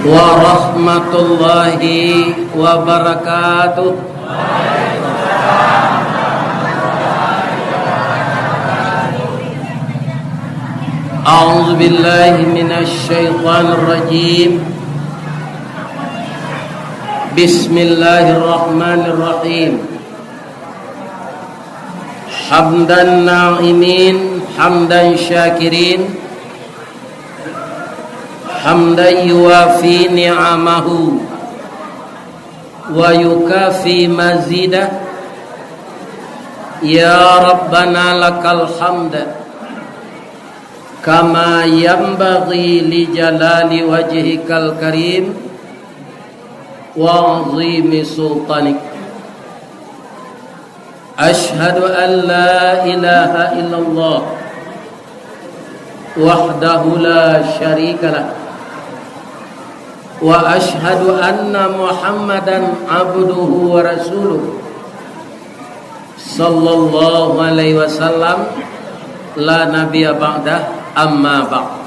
warahmatullahi wabarakatuh. A'udzu billahi minasy syaithanir rajim. Bismillahirrahmanirrahim. Hamdan na'imin, hamdan syakirin, hamdan yuwafi ni'amahu wa yukafi mazidah. Ya Rabbana lakal hamd kama yanbaghi li jalali wajhikal karim wa 'azimi sultanik. Ashhadu an la ilaha illallah wahdahu la syarikalah wa ashhadu anna Muhammadan abduhu wa rasuluh sallallahu alaihi wasallam la nabiyya ba'dah. Amma ba'd.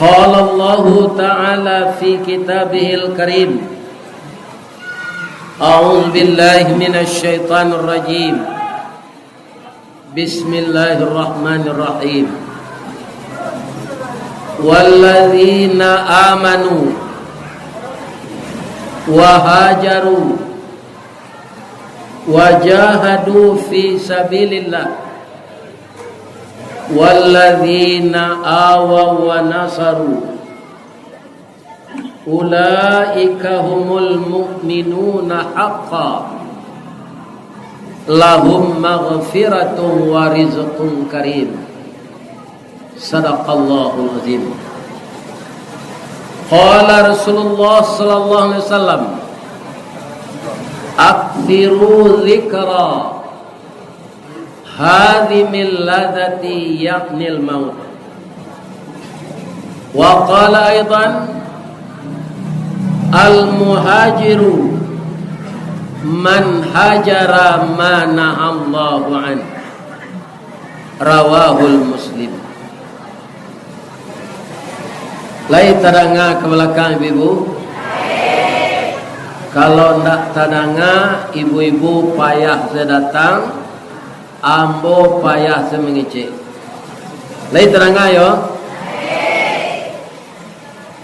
Qala Allah Ta'ala fi kitabihil karim. A'udzu billahi minasy syaithanir rajim. Bismillahirrahmanirrahim. Walladzina amanu wa hajaru wa jahadu fi sabilillah walladzina awaw wa nasaru ulaika humul mu'minuna haqqan lahum maghfiratun wa rizqun karim. Sadaqallahul azim. Qala Rasulullah sallallahu alaihi wasallam, aktsiru dzikra hadhimil ladzati yaqnil maut. Wa qala aidan, al muhajiru man hajara ma nahallahu an. Rawahul Muslim. Lai tadanga ke belakang ibu. Kalau ndak tadanga, ibu-ibu payah sedatang, ambo payah semengecek. Lai terangga yo.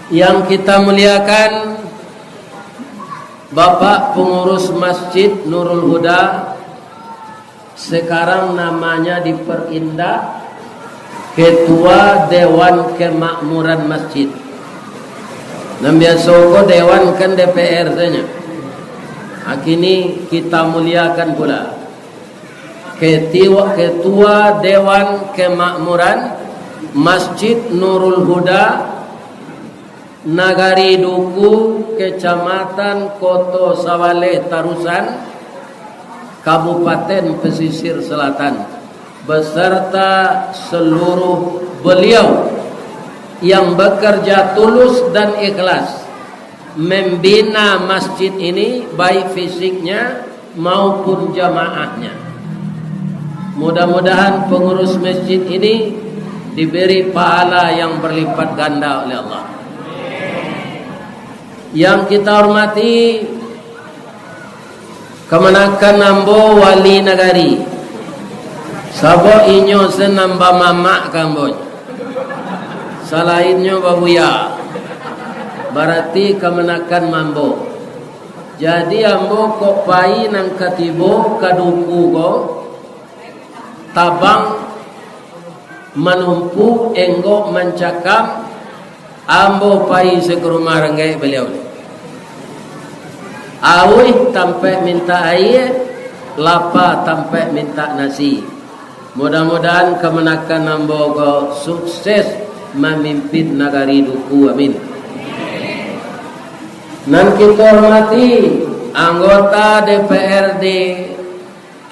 Yang kita muliakan Bapak Pengurus Masjid Nurul Huda, sekarang namanya diperindah Ketua Dewan Kemakmuran Masjid. Dan biasa Dewan kan DPR saja. Kini kita muliakan pula Ketua Dewan Kemakmuran Masjid Nurul Huda, Nagari Duku, Kecamatan Koto Sawaleh Tarusan, Kabupaten Pesisir Selatan, beserta seluruh beliau yang bekerja tulus dan ikhlas membina masjid ini, baik fisiknya maupun jamaahnya. Mudah-mudahan pengurus masjid ini diberi pahala yang berlipat ganda oleh Allah. Yang kita hormati Kemenakan Nambo Wali Nagari, sabo inyo senamba mama kamboy, salainyo babuya, berarti Kemenakan Mambo. Jadi ambo kok pai nang katibo kaduku go tabang menumpu enggo mencakam ambo pai sekerumah renggai beliau. Awih tampe minta air, lapa tampe minta nasi. Mudah-mudahan Kemenakan Nambogo sukses memimpin Nagari Duku, amin. Dan kita hormati anggota DPRD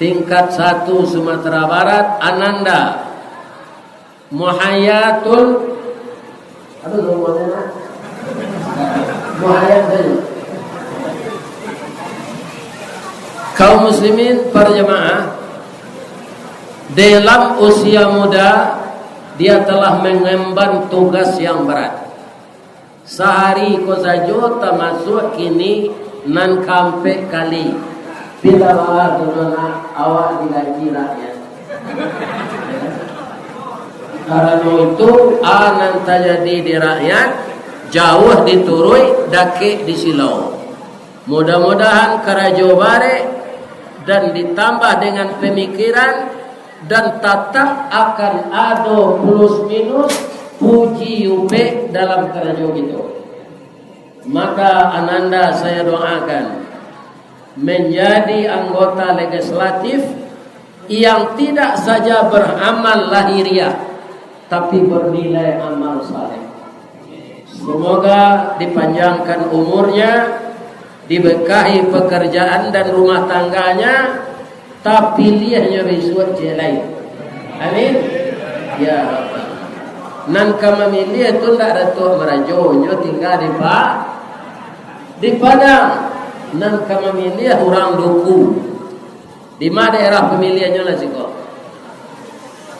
tingkat 1 Sumatera Barat, Ananda Muhayyatul kaum muslimin para jemaah, dalam usia muda dia telah mengemban tugas yang berat. sehari ko sajo termasuk kini nan kampe kali bila turuna awak digaji rakyat. Karena itu anan terjadi di rakyat jauh diturui dake di silau. Mudah-mudahan karajo bare dan ditambah dengan pemikiran dan tetap akan ada plus minus puji yupe dalam karajo itu. Maka ananda saya doakan menjadi anggota legislatif yang tidak saja beramal lahiriah tapi bernilai amal saleh. Semoga dipanjangkan umurnya, diberkahi pekerjaan dan rumah tangganya, tapi liahnya besok jelai. Amin. Ya. Nan kama milih itu tidak ada tuh merajonyo tinggal di Padang. Nan kama milih orang duku. Di mana daerah pemilihannya lah sih kok.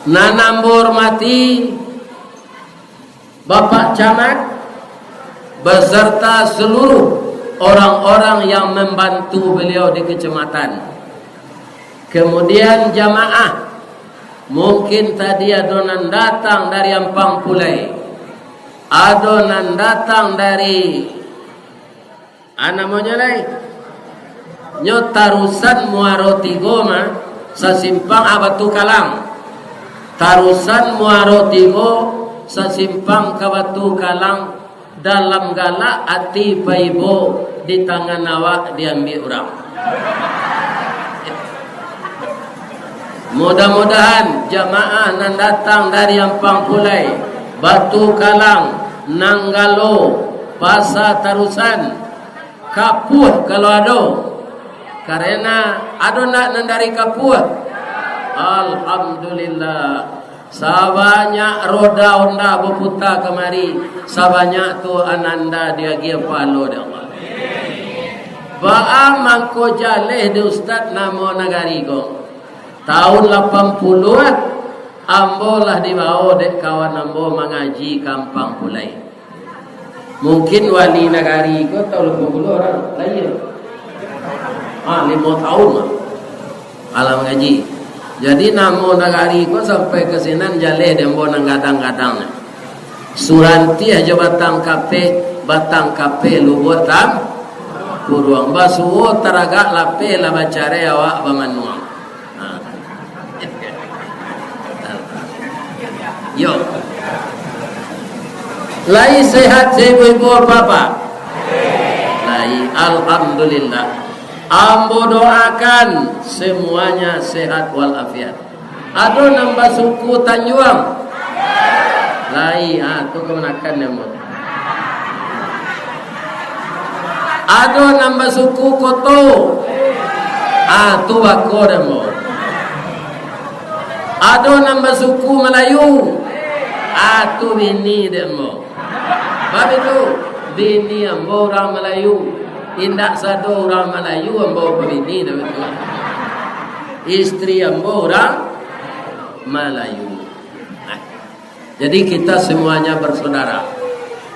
Nanambur mati Bapak Camat beserta seluruh orang-orang yang membantu beliau di kecamatan. Kemudian jamaah, mungkin tadi adonan datang dari Ampang Pulai, adonan datang dari namanya lain nyotarusan Muaro Tigo mah sasimpang Abatu Kalang. Tarusan Muaro Tigo sasimpang Kabatu Kalang dalam galak ati baibo di tangan awak diambil orang. Mudah-mudahan jamaah nan datang dari Ampang Pulai, Batu Kalang, Nanggalo, Pasar Tarusan, Kapuh kalau ada. Karena ada nak dari Kapuh. Alhamdulillah. Sabanyak roda onda berputar kemari. Sabanyak tu ananda dia gia palo dia Allah. Ba'a mangko jaleh di Ustaz namo nagari ko. Tahun 80 ambo lah dibawa dek kawan ambo mengaji Kampang Pulai. Mungkin wali nagari ko tahun 80 orang lahir. 5 tahun mah. Alam ngaji. Jadi namo nagari ko sampai ke sinan jaleh dembo nang gadang-gadang. Suranti aja batang kape lubut tam kuruang basuo taraga lape la bacare awak bamanuang. Yo. Lai sehat ibu apa? Lai alhamdulillah. Ambo doakan semuanya sehat walafiat. Ado nambah suku Tanjuang. Lai, tu kemenakan namo. Ado nambah suku Koto. Tu bako namo. Ado nambah suku Melayu. Tu bini namo. Babi tu bini ambo orang Melayu. Indak satu orang Melayu ambo bini dah betul. Istri ambo orang Melayu. Jadi kita semuanya bersaudara.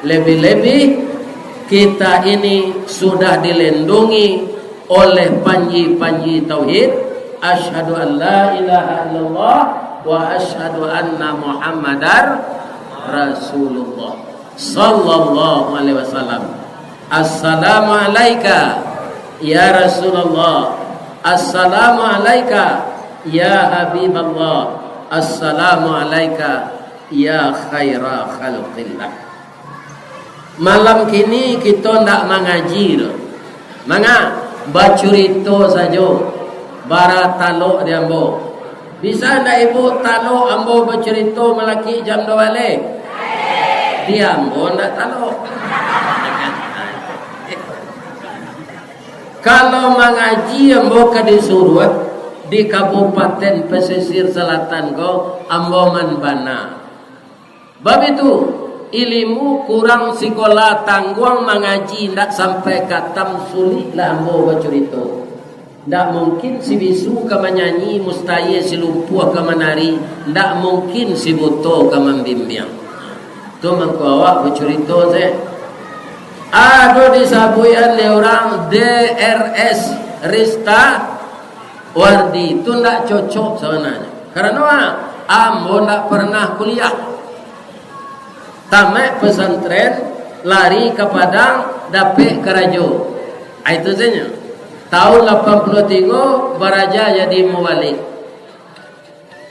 Lebih-lebih kita ini sudah dilindungi oleh panji-panji tauhid. Asyhadu an la ilaha illallah wa asyhadu anna Muhammadar Rasulullah sallallahu alaihi wasallam. Assalamualaikum ya Rasulullah. Assalamualaikum ya Habiballah. Assalamualaikum ya khaira khalqillah. Malam kini kita ndak mengaji doh. Manga bacurito saja. Bara talok dia ambo. Bisa ndak ibu talok ambo bacurito melaki jam 2 balik? Dia ambo ndak talok. Kalau mengaji ambo ka disuruh di Kabupaten Pesisir Selatan ko ambo manbana. Bab itu ilmu kurang sekolah tangguang mengaji ndak sampai katam sulit lah ambo bacurito. Ndak mungkin si bisu ka menyanyi mustahil si lumpuh ka menari, ndak mungkin si buto ka membimbing. Tu mangko awak bacurito saya Aduh disabuian di orang DRS Rista Wardi itu tidak cocok sebenarnya. Karena ambo tidak pernah kuliah. Tamat pesantren, lari ke Padang, dapet ke Rajo. Itu saja. Tahun 83 beraja jadi muwali.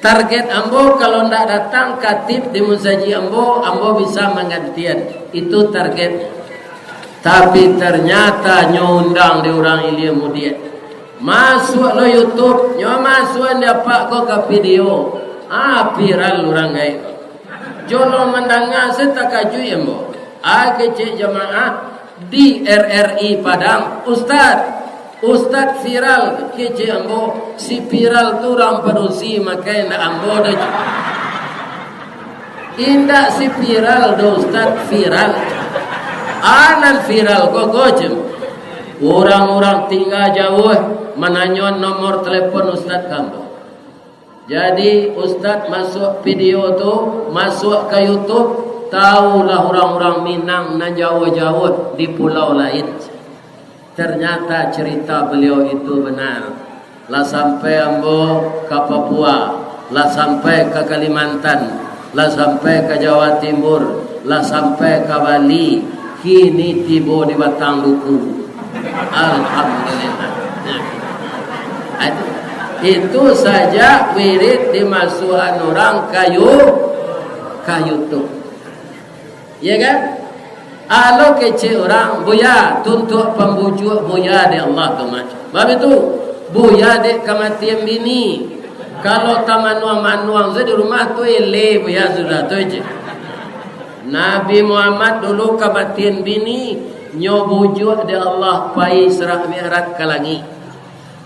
Target ambo kalau tidak datang katib di musaji ambo bisa menggantian. Itu target. Tapi ternyata nyundang di orang ilmu dia. Masuk lo YouTube, nyo masuk dapat kau ke video. Viral orang gay. Jolo mendengar setakaju ambo. Kecik jemaah di RRI Padang, Ustaz viral kecik ambo. Si viral tu orang padusi makanya ambo dah. Indah si viral do Ustaz viral. Anan viral kok gojem. Orang-orang tinggal jauh menanyakan nomor telepon Ustaz kamu. Jadi Ustaz masuk video tu, masuk ke YouTube, tahulah orang-orang Minang nan jauh-jauh di pulau lain. Ternyata cerita beliau itu benar. Lah sampai ambo ke Papua, lah sampai ke Kalimantan, lah sampai ke Jawa Timur, lah sampai ke Bali. Kini tiba di Batang Luku. Alhamdulillah. Itu saja wirid dimasukkan orang kayu YouTube. Ya kan? Alo kecil orang buya tuntut pembujuk buya di Allah tu macam. Sebab itu buya dek kematian bini. Kalau tamanuang-manuang di rumah tu ele buya sudah tu je. Nabi Muhammad dulu kematian bini nyobujuk di Allah pai serah mi'raj ke langit.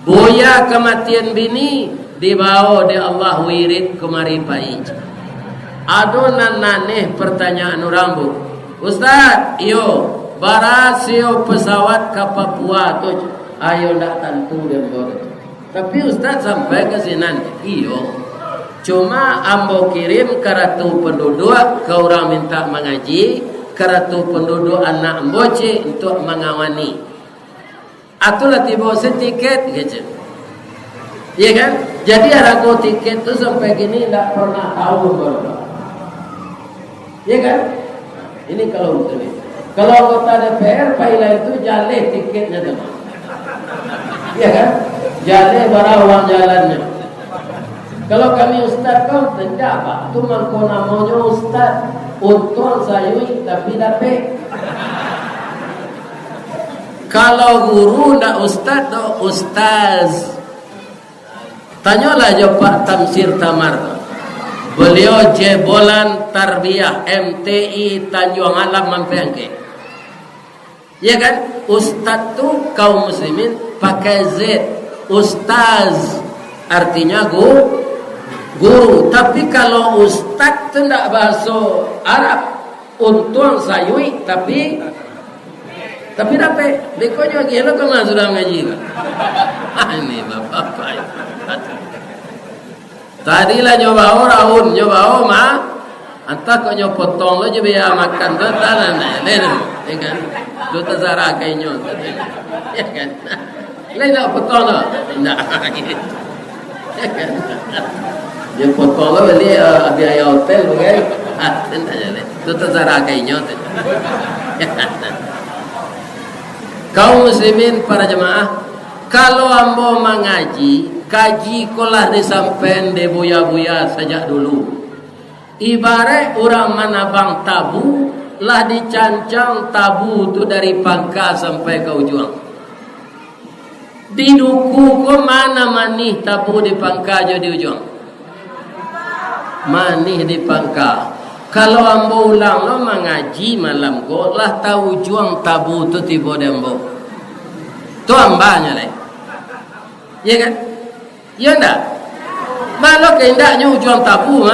Buya kematian bini dibawa di Allah wirid kemari pai. Adunan naneh pertanyaan orang bu. Ustaz, iyo barasio pesawat ke Papua tu. Ayo ndak tentu dia boleh. Tapi Ustaz sampai ke sini iyo. Cuma ambo kirim ke ratu penduduk ke orang minta mengaji, ke ratu penduduk anak amboce untuk mengawani. Atulah tiba setiket gitu. Ya kan? Jadi arago tiket tu sampai gini tak pernah tahu berapa. Ya kan? Ini kalau betul. Kalau anggota DPR pailah itu jaleh tiketnya teman. Ya kan? Jaleh barang uang jalannya. Kalau kami ustaz kau tidak apa, tu mangko namanya ustaz. Untung sayui tapi dapat. Kalau guru ndak ustaz tu ustaz. Tanyalah je Pak Tamsir Tamar. Beliau jebolan tarbiyah MTI Tanjung Alam Mampengke. Ya kan? Ustaz tu kaum muslimin pakai Z. Ustaz artinya guru. Tapi kalau ustaz tu tidak bahasa Arab, untung sayui tapi dapat. Dekonya gila kau sudah ngaji kan? Ini bapak. Tadilah nyoba orang, antah kau nyopotong lo je biar makan tu talan lain, kan? Tu tersara kayaknya, ya kan? Lain tak potong lo, tidak, ya kan? Dia potong lo beli biaya hotel bagai, tidak jadi. Tu tersara kayaknya, kaum muslimin para jemaah, kalau ambo mengaji, kaji kolah disampen de buya-buya sejak dulu. Ibarat orang manabang tabu, lah dicancang tabu tu dari pangkal sampai ke ujung. Di duku ko mana manih tabu di pangkal je di ujung. Manih di pangkal. Kalau ambo ulang lo mengaji malam ko lah tahu ujung tabu tu tiba dembo. Tu ambanya lah. Ya kan? Ya enggak? Malah kehendaknya ujung tabu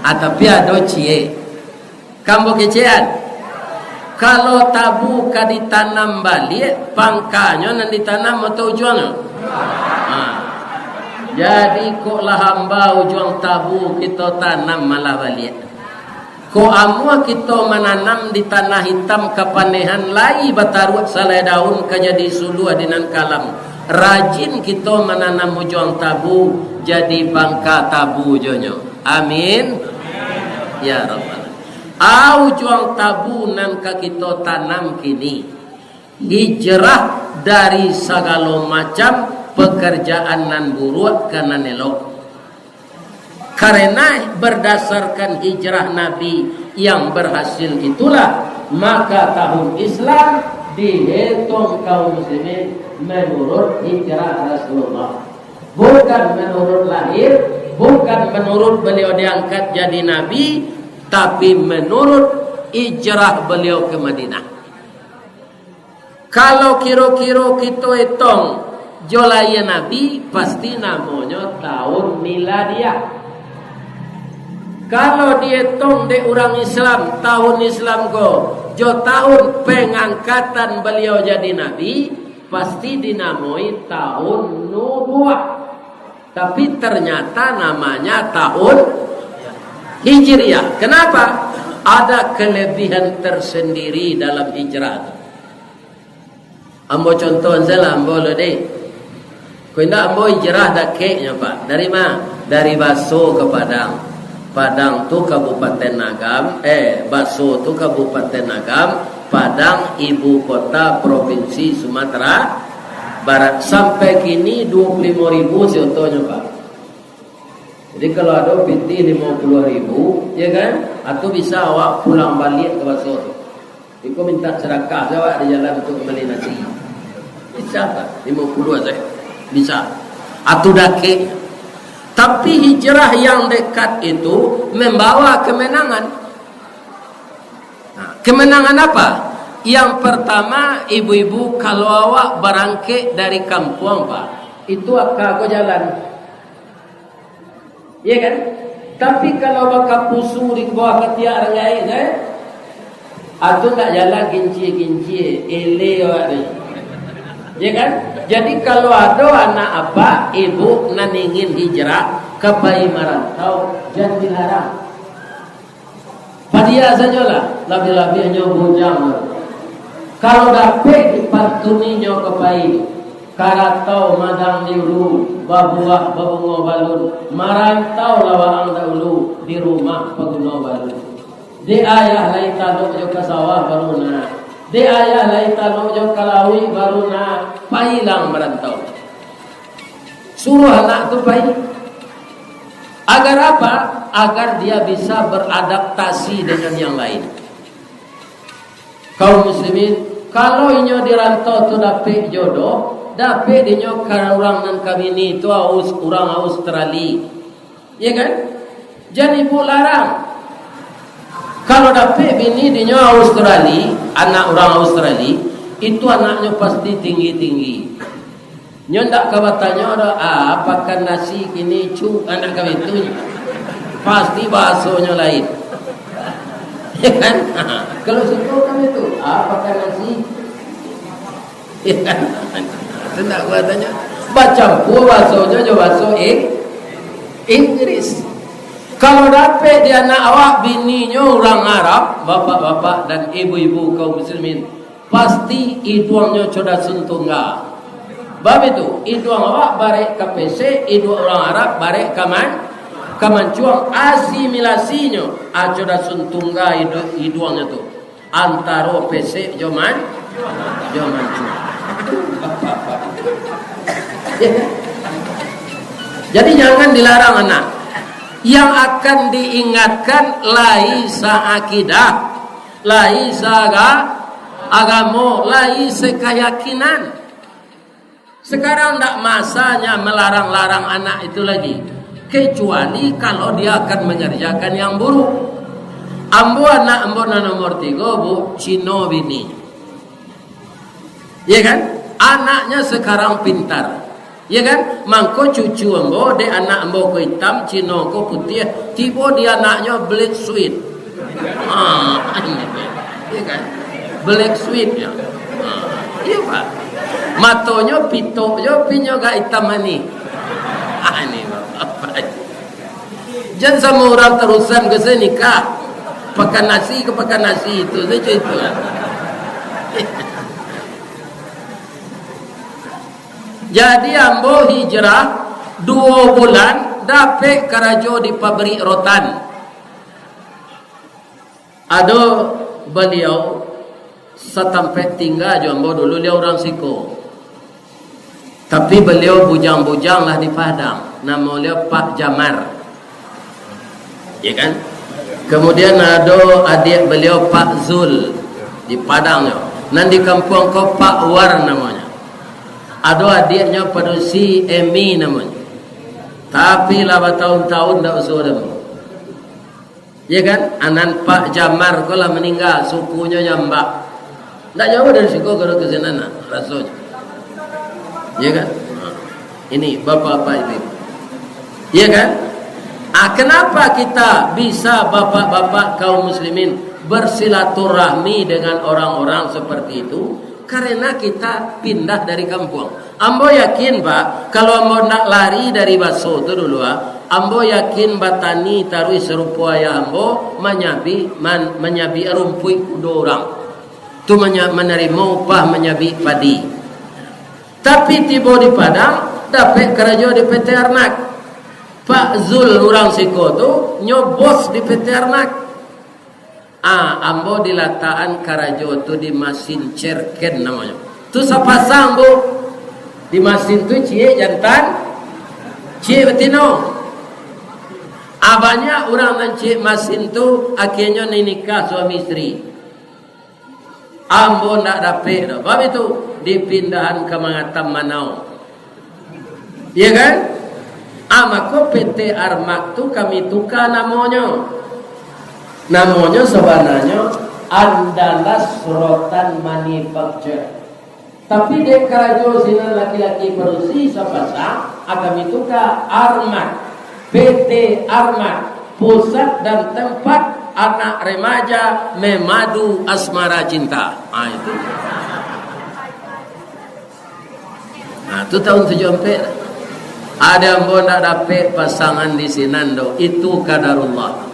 tapi ada cie. Kamu kecean. Kalau tabu ka ditanam balik, pangkanya nan ditanam atau ujungnya? Jadi koklah hamba ujung tabu kita tanam malah balik. Ko amua kita menanam di tanah hitam kepanehan lai batarut salai daun kajadi sulu adinan kalam. Rajin kita menanam ujung tabu jadi bangka tabu jonyo. Amin. Ya Rabbal. Ujung tabu nan ka kita tanam kini. Hijrah dari segala macam pekerjaan nan buruk kana nelok. Karena berdasarkan hijrah Nabi yang berhasil itulah maka tahun Islam dihitung kaum muslimin menurut hijrah Rasulullah, bukan menurut lahir, bukan menurut beliau diangkat jadi Nabi, tapi menurut hijrah beliau ke Madinah. Kalau kira-kira kita hitung jolaya Nabi pasti namanya tahun miladiah. Kalau dihitung di orang Islam tahun Islam jo tahun pengangkatan beliau jadi Nabi pasti dinamai tahun nubuah. Tapi ternyata namanya tahun Hijriah. Kenapa? Ada kelebihan tersendiri dalam hijrah. Ambo contoh saja ambo lo deh. Kau indah ambo hijrah dah keknya Pak. Dari mana? Dari Baso ke Padang. Padang tu Kabupaten Agam, Baso tu Kabupaten Agam, Padang ibu kota provinsi Sumatera Barat. Sampai kini 25.000 contohnya Pak. Jadi kalau ada piti 50.000, ya kan? Atau bisa awak pulang balik ke Baso. Iko minta sedekah awak di jalan untuk beli nasi. Bisa tak? 50 saja. Bisa. Atau dake. Tapi hijrah yang dekat itu membawa kemenangan. Nah, kemenangan apa? Yang pertama, ibu-ibu kalau awak berangkat dari kampung Pak, itu akan jalan. Iya kan? Tapi kalau bakal pusu di bawah ketiak rengai, atau tak jalan kinci-kinci, ele awak ni. Ya kan? Jadi kalau ada anak apa ibu nan ingin hijrah ke bayi merantau jangan dilarang. Padia saja lah, lebih-lebih hanya bujang. Kalau dapat dipantuninya ke bayi, karatau madang diulu, babuah babungo balun, merantau lawang dahulu di rumah paguno balun. Di ayah lain tanuk juga sawah baru na. Di ayah lain tanuk jo kalawi baru nak pailang merantau. Suruh anak tu pai. Agar apa? Agar dia bisa beradaptasi dengan yang lain. Kaum muslimin, kalau inyo dirantau tu dapat jodoh, dapat inyo kan orang nan kawini tu orang Australia. Ya kan? Jadi ibu larang. Kalau dapat bini dinyo Australia, anak orang Australia, itu anaknya pasti tinggi-tinggi. Nyo ndak kawatannya ada apakah nasi kini cu anak kami itu pasti bahasanya lain. Ya kan? Kalau suka kami itu apakah nasi? Ya kan? Tidak kawatannya baca pun bahasanya jo bahasa Inggris. Kalau dapat dia anak awak bininya orang Arab, bapak-bapak dan ibu-ibu kaum muslimin, pasti iduangnya coda sentungga. Bab itu, iduang awak barek KPC, iduang orang Arab barek kamancuang asimilasinya, coda sentungga iduangnya tu. Antara PC joman cu. Jadi jangan dilarang anak. Yang akan diingatkan laisa akidah, laisa agama, laisa keyakinan. Sekarang tidak masanya melarang-larang anak itu lagi, kecuali kalau dia akan mengerjakan yang buruk. Ambo anak ambo nomor 3 bu Cino bini, ya kan? Anaknya sekarang pintar. Ya kan? Mangko cucu ambo de anak ambo ko hitam, Cino ko putih, tiba dia anaknya black sweet. Ya kan? Black sweet ya. Iya Pak. Matonya pito yo pinyo ga hitam ani. Ini Bapak. Jangan sama orang terusan ke nikah. Pakan nasi ke pakan nasi itu saja itu. Jadi ambo hijrah 2 bulan dapat karajo di pabrik rotan. Ada beliau setempat tinggal je ambo dulu dia orang Siko. Tapi beliau bujang-bujang lah di Padang. Nama beliau Pak Jamar. Ya kan? Kemudian ada adik beliau Pak Zul di Padang. Dan di kampung kau Pak War namanya. Ada adiknya Padusi Emi namanya. Tapi lah bertahun-tahun tak usul dia. Ya kan? Anan Pak Jamar kau lah meninggal. Sukunya Jambak. Tak jauh dari Siko ke sana rasanya. Ya kan? Ini bapak-bapak ibu. Ya kan? Kenapa kita bisa bapak-bapak kaum muslimin bersilaturahmi dengan orang-orang seperti itu? Karena kita pindah dari kampung. Ambo yakin Pak, kalau ambo nak lari dari baso itu dulu ambo yakin batani tarui serupa ya ambo menyabi rumpui orang. Tu menerima upah menyabi padi. Tapi tiba di Padang dapat kerja di PT Arnak. Pak Zul orang Siko tu nyobos di PT Arnak. Ambo dilataan karajo tu di mesin cerken namanya. Tu sapasang bu di mesin tu cie jantan, cie betino. Banyak orang dan cie mesin tu akhirnya nikah suami istri. Ambo ndak dapat dah. Sebab itu dipindahan ke Mangatam Manau. Ya kan? Maka PT Armak tu kami tukar namanya. Namanya sebenarnya Andalas Rotan Manufacture. Tapi dek karajo sinan laki-laki perusi sepasang kami tukar Armak. PT Armak, pusat dan tempat anak remaja memadu asmara cinta. Itu. Itu tahun 74. Ada yang tidak dapat pasangan di Sinando. Itu kadarullah.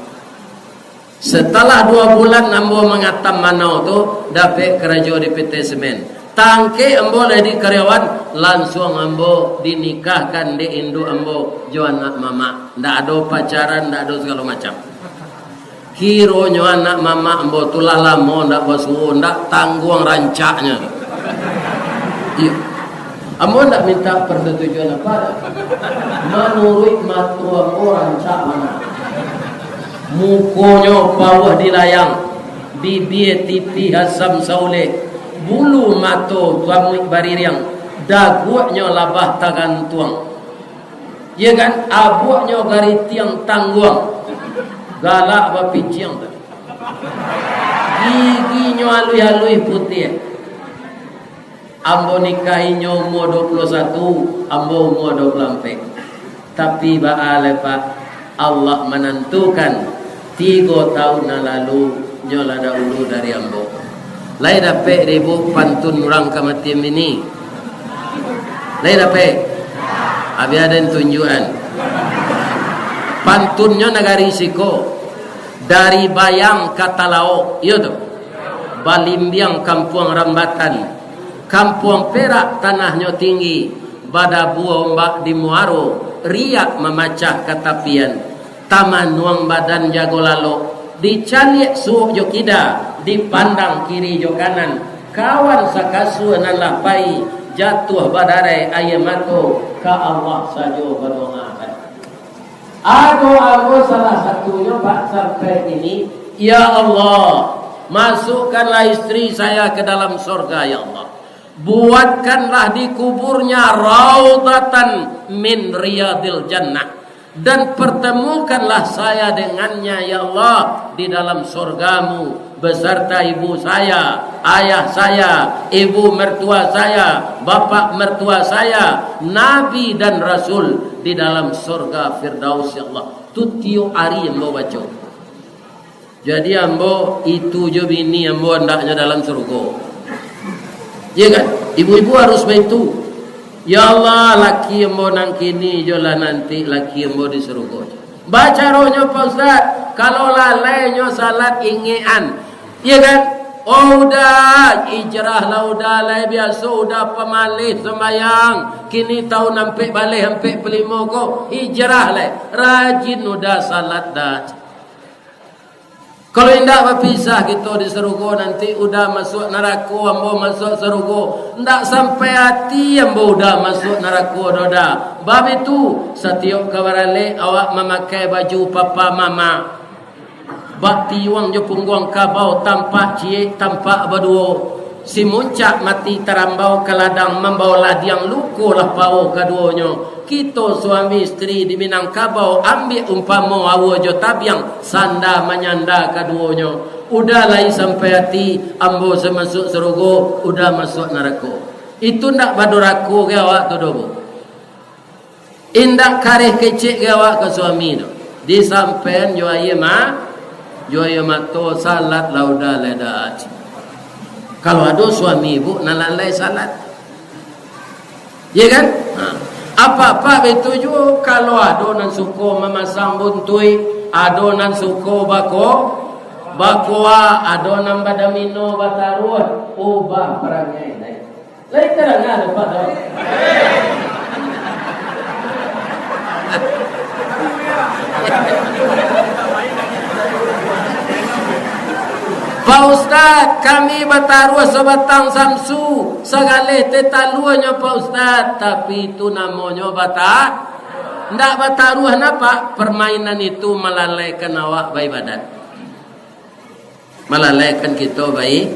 Setelah 2 bulan ambo mengatam Manau tu dapat kerja di PT Semen. Tangke ambo jadi karyawan, langsung ambo dinikahkan di induk ambo jo anak mama. Ndak ada pacaran, ndak ada segala macam. Kironyo anak mama ambo tulah lama ndak basuh, ndak tanggung rancaknya. Iya. Ambo ndak minta persetujuan apa. Menurut matu ambo rancak mana. Mukonyo bawah dilayang, bibir tipi hasam saule, bulu mato tuamuk baririang, daguaknya labah tagan tuang. Ya kan? Abuaknya gari tiang tangguang. Galak bapiciang tu. Giginya alui-alui putih. Ambo nikahinya umur 21, ambo umur 24. Tapi baale Pak, Allah menentukan 3 tahun lalu nyola dahulu dari ambo. Lai dapat ribu pantun orang kamatim ini. Lai dapat. Abi ada tunjuan. Pantunnya negari Siko. Dari Bayang Katalao, iya tu. Balimbiang Kampung Rambatan. Kampung Perak tanahnya tinggi. Badabu ombak di Muaro. Riak memacah katapian. Taman nuang badan jago lalo. Dicaliak suuk jo kida. Dipandang kiri jo kanan. Kawan sakasu nan lapai. Jatuh badarai ayamato. Ka Allah sajo berdoakan. Aku salah satunya Pak sampai ini. Ya Allah, masukkanlah istri saya ke dalam surga ya Allah. Buatkanlah di kuburnya raudatan min riyadil jannah. Dan pertemukanlah saya dengannya ya Allah di dalam surgamu beserta ibu saya, ayah saya, ibu mertua saya, bapak mertua saya, nabi dan rasul di dalam surga Firdaus ya Allah. Tutio ari ambo baca. Jadi ambo itu jo bini ambo andaknya dalam surga. Ya kan? Ibu-ibu harus begitu. Ya Allah, laki ambo nang kini jolah nanti laki ambo di surga. Baca rohnya Pak Ustaz, kalau lalainya salat ingian, iya kan? Oh udah, ijrah lah udah lai biasa, udah pemalih sembayang. Kini tahu nampak balik hampir pelimo kok, ijrah lai. Rajin udah salat dah. Kalau tidak berpisah kita di surga nanti udah masuk neraka, ambo masuk surga. Tidak sampai hati ambo udah masuk neraka dah. Bab itu setiap kawarale awak memakai baju papa mama. Bak tiwang je pungguang kabau tampak ciek tampak berdua. Si muncak mati terambau ke ladang membawa ladiang luku lah pau keduanya. Kita suami isteri di Minangkabau ambil umpama awa jo tabiang sanda menyanda keduanya. Udah lai sampai hati ambo semasuk surga, udah masuk neraka. Itu ndak baduraku ke awak tu dobo. Indak karih kecik ke awak ke suami tu. Di sampean jo aye to salat lauda ledat. Kalau ada suami ibu nalalai salat, ya kan? Apa-apa itu juga kalau ada nan suko memasang buntui, ada nan suko bakoa, ada nan badamino bataruan, ubah perangai lain. Lain terang ada pada. Pak Ustaz, kami bataruah sebatang samsu, segala tetaluanya Pak Ustaz, tapi itu namanya ndak bataruah napa? Permainan itu melalaikan awak bayi badan, melalaikan kita bayi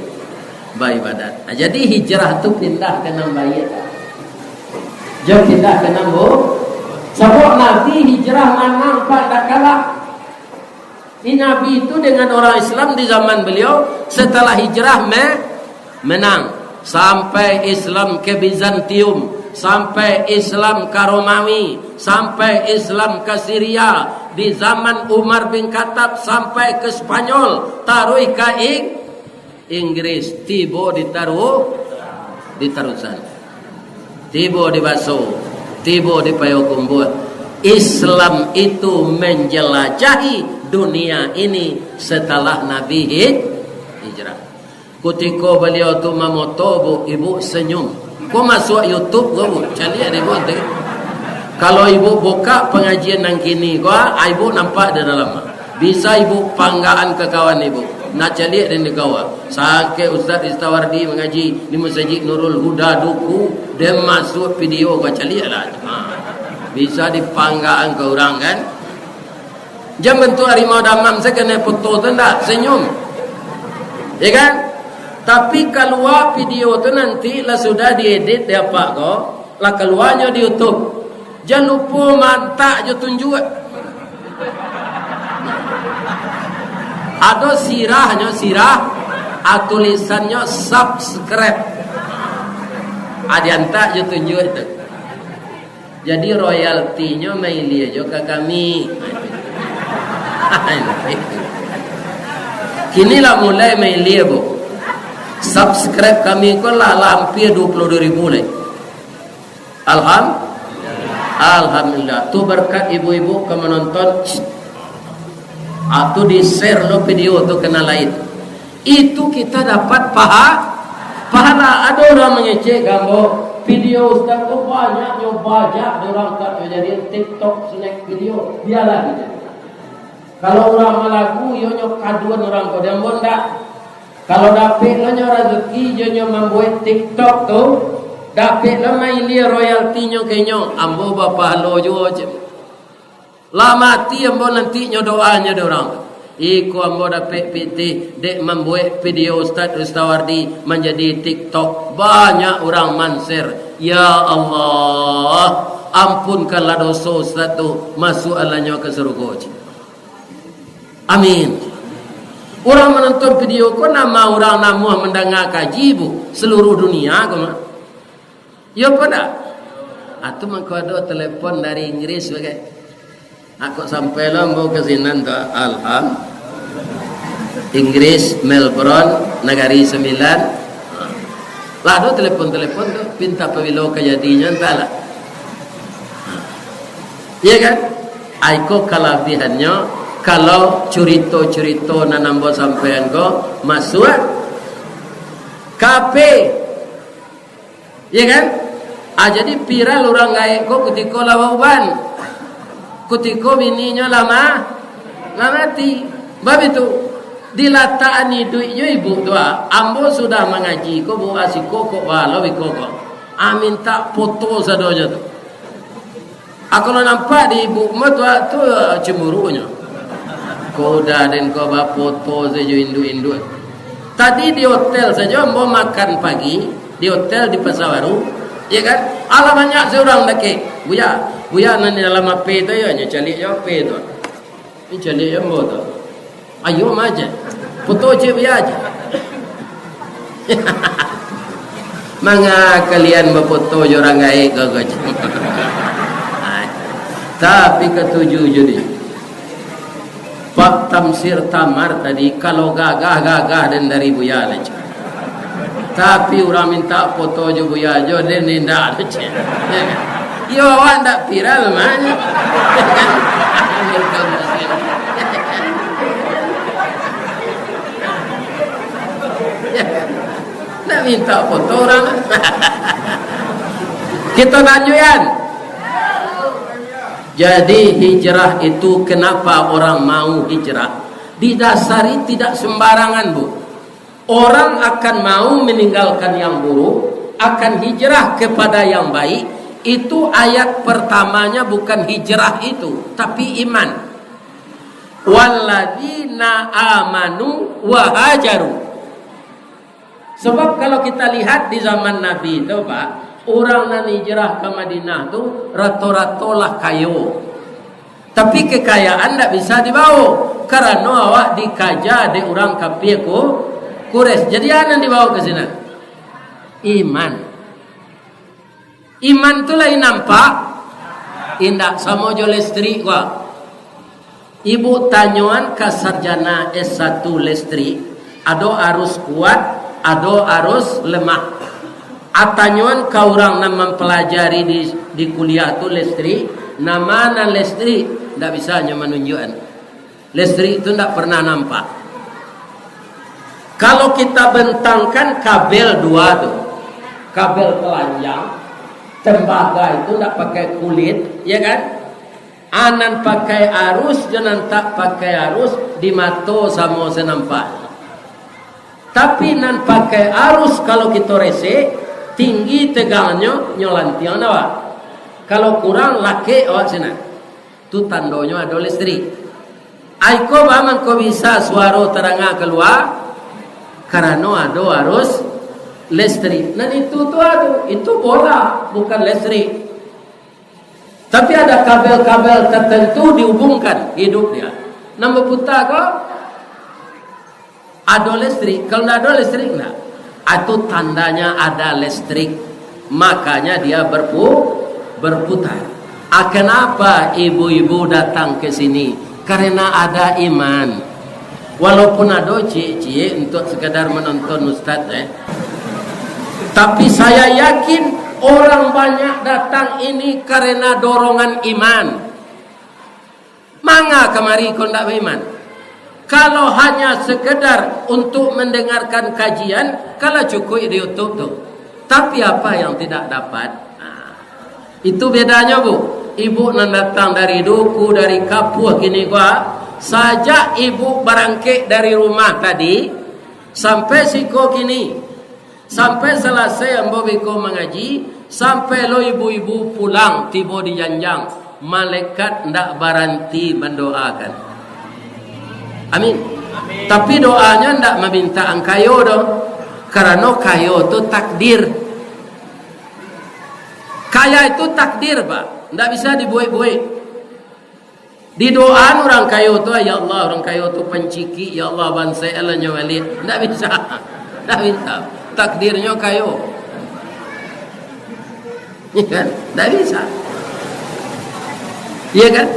badan. Nah, jadi hijrah itu pindah ke nama bayi, jauh pindah ke nama. Sebab nanti hijrah mana Pak tak kalah. Ini Nabi itu dengan orang Islam di zaman beliau setelah hijrah menang sampai Islam ke Bizantium, sampai Islam ke Romawi, sampai Islam ke Syria, di zaman Umar bin Khattab sampai ke Spanyol, taruh ke Inggris, tiba ditaruh sana, tiba di Baso, tiba di Payakumbuh. Islam itu menjelajahi dunia ini setelah Nabi hijrah. Ketika beliau tu memoto ibu senyum. Kau masuk YouTube kau cari ada ibu tu. Kalau ibu buka pengajian nang kini kau ibu nampak di dalam. Bisa ibu panggaan ke kawan ibu. Nak cari dan dikawa. Sakit Ustaz Istawardi mengaji di Masjid Nurul Huda Duku, dia masuk video kau cari lah. Bisa dipanggaan ke orang kan. Jam bentuk harimau damam saya kena foto tu tak senyum, ya kan? Tapi keluar video tu nanti lah sudah diedit dia apa kok, lah keluarnya di YouTube. Jangan lupa mantak je tunjuk. Ada sirah, tulisannya subscribe. Ada antak je tunjuk tu. Jadi royaltinya maili aja ke kami. Kini lah mulai maili bu. Subscribe kami ko lah hampir 22,000 lah. Alhamdulillah. Tu berkat ibu-ibu ke menonton. Atau di share lo video tu kena lain. Itu kita dapat pahala. Ada orang mengecek gambar. Video Ustaz tu banyak orang kat jadi TikTok snack video biarlah gitu. Kalau orang malaku yo kaduan orang ko dia bonda. Kalau dapat lo rezeki yo membuat TikTok tu dapat lo maili royaltinya kenyo ambo bapa lo jo lah mati ambo nanti nyo doanya de orang. Iku ambo dapat PT dek membuat video Ustaz Istawardi menjadi TikTok. Banyak orang manser. Ya Allah, ampunkanlah dosa Ustaz tu, masuk alanya ke surga. Amin. Orang menonton video ko nama orang namuh mendengar kaji bu seluruh dunia ko mah. Ya pada. Atu mangko ada telepon dari Inggris bagai. Aku sampai lah mau ke sini tu Inggris, Melbourne, Negari 9. Lah ada telepon-telepon tu pinta pawilo kejadian entahlah. Iya kan? Aiko kelebihannya kalau cerita-cerita nanambo sampean ko masuk kape, ya kan? Jadi viral orang gaek ko ketika lawan, ketika bininya lama mati. Bab itu dilataan duitnya ibu doa. Ambo sudah mengaji ko bu asiko ko walo bikoko. Amin tak foto sadonya tu. Aku nampak di ibu mata tu cemburunya. Kau dah dan kau bawa foto saja indu-indu. Tadi di hotel saja mau makan pagi di hotel di Pasar Baru, ya kan? Alah banyak seorang lagi. Buya nanti dalam apa itu ya? Cari apa itu? Ini cari apa itu? Ayo aja, foto je buya aja. Manga kalian berfoto orang gaek ke? Tapi ketujuh jadi Pak Tamsir Tamar tadi kalau gagah dan dari buya aja. Tapi orang minta foto je buya aja dan tidak aja. Yo awak tak viral mana? Nak minta foto orang. Kita lanjutkan. Jadi hijrah itu kenapa orang mau hijrah? Didasari tidak sembarangan, Bu. Orang akan mau meninggalkan yang buruk, akan hijrah kepada yang baik. Itu ayat pertamanya bukan hijrah itu, tapi iman. Walladzina amanu wa hajaru. Sebab kalau kita lihat di zaman Nabi itu, Pak, orang yang hijrah ke Madinah tu rata-rata lah kayo. Tapi kekayaan tak bisa dibawa karena awak dikaja di orang kafir Quraisy. Jadi apa yang dibawa ke sini? Iman. Iman tu lain nampak indah sama jo listrik gua. Ibu tanyuan ke sarjana S1 listrik, ada arus kuat, ada arus lemah. Atanyuan kau orang yang mempelajari di kuliah tu listrik, nama listrik tidak bisa hanya menunjukkan. Listrik itu tidak pernah nampak. Kalau kita bentangkan kabel dua tu, kabel telanjang, tembaga itu tidak pakai kulit, ya kan? Anan pakai arus, jangan tak pakai arus di mata sama senampak. Tapi nan pakai arus kalau kita rese tinggi tegangnya nyolantian awak. Kalau kurang laki awak sana. Tu tandonya ada listrik. Aiko baman ko bisa suara teranga keluar karena ada arus listrik. Nah itu bola bukan listrik. Tapi ada kabel-kabel tertentu dihubungkan hidup dia. Nama putar kok ada listrik. Kalau tidak ada listrik enggak. Itu tandanya ada listrik, makanya dia berputar. Kenapa ibu-ibu datang ke sini? Karena ada iman. Walaupun ada cie-cie untuk sekadar menonton Ustaz, tapi saya yakin orang banyak datang ini karena dorongan iman. Mangga kemari kau tidak beriman? Kalau hanya sekedar untuk mendengarkan kajian, kalau cukup di YouTube tu. Tapi apa yang tidak dapat? Itu bedanya, Bu. Ibu nak datang dari duku, dari Kapuh gini gua, sajak ibu berangkit dari rumah tadi sampai siko kini, sampai selesai ambo biko mengaji, sampai lo ibu-ibu pulang tiba di janjang, malaikat ndak berhenti mendoakan. Amin. Tapi doanya ndak meminta angkayo dong. Karena kayo itu takdir. Kaya itu takdir, Pak. Ndak bisa dibuai-buai. Di doa orang kayo itu, ya Allah, orang kayo itu penciki, ya Allah bansai elanya wali. Ndak bisa. Ndak bisa. Takdirnya kayo. Iya kan? Ndak bisa. Iya kan?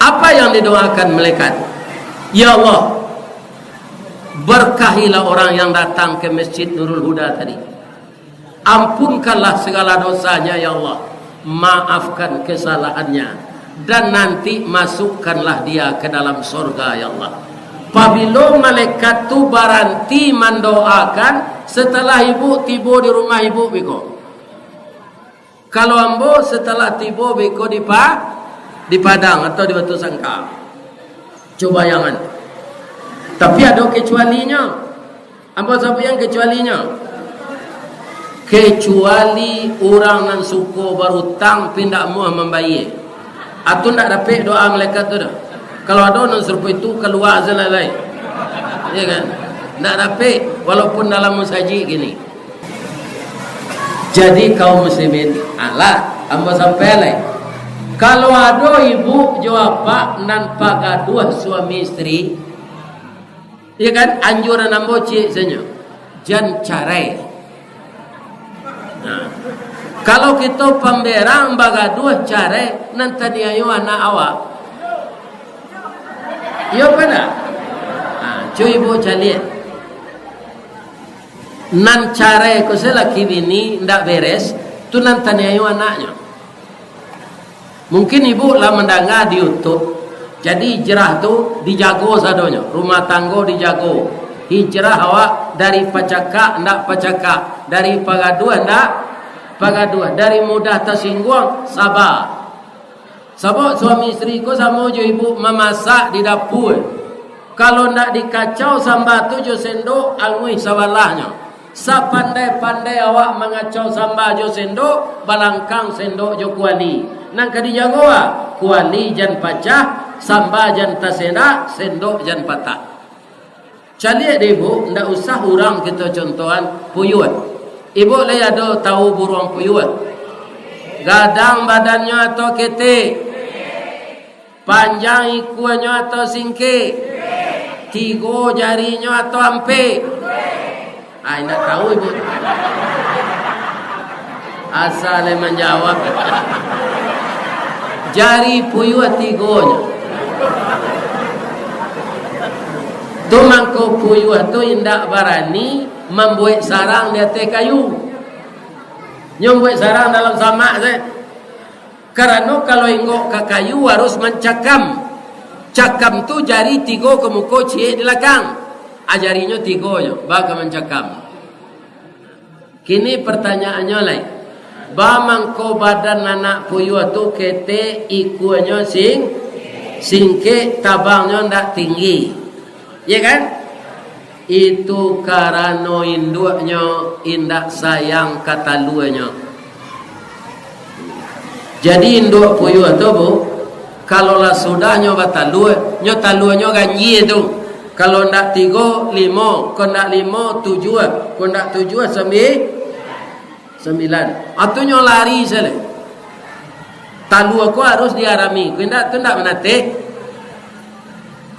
Apa yang didoakan malaikat? Ya Allah, berkahilah orang yang datang ke Masjid Nurul Huda tadi. Ampunkanlah segala dosanya ya Allah. Maafkan kesalahannya. dan nanti masukkanlah dia ke dalam surga ya Allah. Apabila malaikat tu baranti mendoakan setelah ibu tiba di rumah ibu biko. Kalau ambo setelah tiba biko di Padang atau di Batu Sangka. Coba jangan. Tapi ada kecualinya. Ambo siapa yang kecualinya? Kecuali orang nan suku berhutang pindah muah membayar. Atau nak dapat doa malaikat tu dah. Kalau ada orang serupa itu keluar zalalai. Ya kan? Tak dapat walaupun dalam musajid gini. Jadi kaum muslimin, alah hamba sampai lai. Kalau ada ibu jawab pak nan pagaduh suami isteri, ya kan anjuran hamba cik senyum. Jangan carai. Nah, kalau kita pemberang bagaduh carai nanti dia ayo anak awak. Ya pada. Cuy ibu calian. Nan care ko selaki bini ndak beres, tu nan taniayu anaknya. Mungkin ibu lah mendengar di YouTube. Jadi hijrah tu dijago sadonya, rumah tangga dijago. Hijrah awak dari pacaka ndak pacaka, dari pagadua ndak pagadua, dari mudah tersinggung sabar. Sebab suami isteri ko sama jo ibu memasak di dapur. Kalau nak dikacau sambal tu jo sendok angui sawalahnya. Sapandai-pandai awak mengacau sambal jo sendok, balangkang sendok jo kuali. Nang kadi jago kuali jan pacah, sambal jan tasena, sendok jan patah. Calik deh ibu, ndak usah orang kita contohan puyut. Ibu le ada tahu burung puyut. Gadang badannya atau ketik. Panjang ikuannya atau singkir, 3 jarinya atau ampe. Nak tahu ibu. Asal menjawab. Jari puyuh 3-nya. Tu mangko puyuh tu indak barani membuat sarang di atas kayu. Nyombuat sarang dalam samak saya. Karena kalau inggok ke kayu harus mencakam. Cakam tu jari 3 ke muka cik di belakang. Jarinya 3-nya baka mencakam. Kini pertanyaannya lain. Ba mangko badan anak puyuh tu kete ikuannya singke tabangnya ndak tinggi. Ya kan? Itu karena induknya indak sayang kata luanya. Jadi induk puyuh tu bu, kalau lah sudah nyoba talunya ganji tu. Kalau ndak 3, 5, kalau ndak 5, 7, kalau ndak 7, 9. Atunya lari sele. Talu aku harus diarami. Kau ndak tu ndak menate.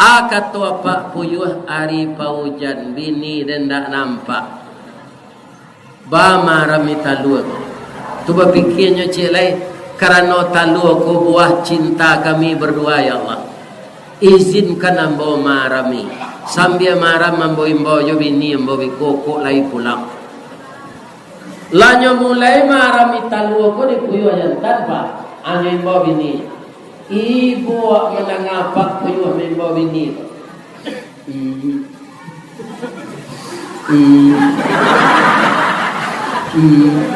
Kata apa puyuh hari paujan bini dan ndak nampak. Ba marami talu aku. Tu berfikirnya cik lain. Karena talu aku buah cinta kami berdua ya Allah. Izinkan ambo marami. Sambil maram ambo imbo jo bini ambo bikoko lai pulang. Lanyo mulai marami talu aku di puyuh jantan pak. Anyo imbo bini. Ibu menangapak puyuh imbo bini.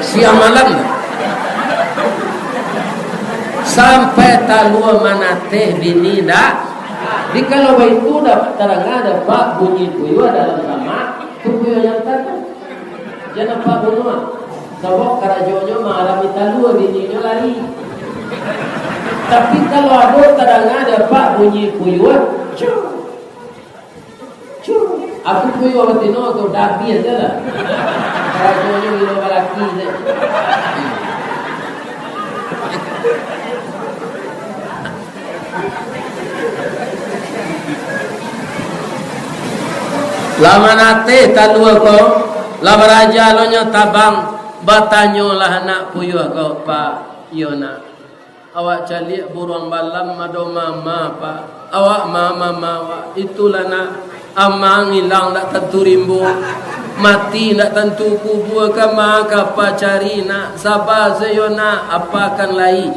Siang malam sampai talua manateh bini dah. Di kalau itu dah terang ada pak bunyi puyuh dalam sama tu puyuh yang tadi. Jangan pak bunuh. Sebab kerajonya mengalami talua bininya lari. Tapi kalau ada terang ada pak bunyi puyuh, aku puyuh betino tu dah biar je lah. Kerajonya gila balaki je. Lama nate talua ko, lama raja lo nyo tabang batanyo lah anak puyuh ko pak Yona. Awak calik burung balam mado mama pak. Awak mama mawa itulah nak amang hilang nak tentu rimbu. Mati nak tentu kubur ke maka apa cari nak sabar sayona apa akan lain.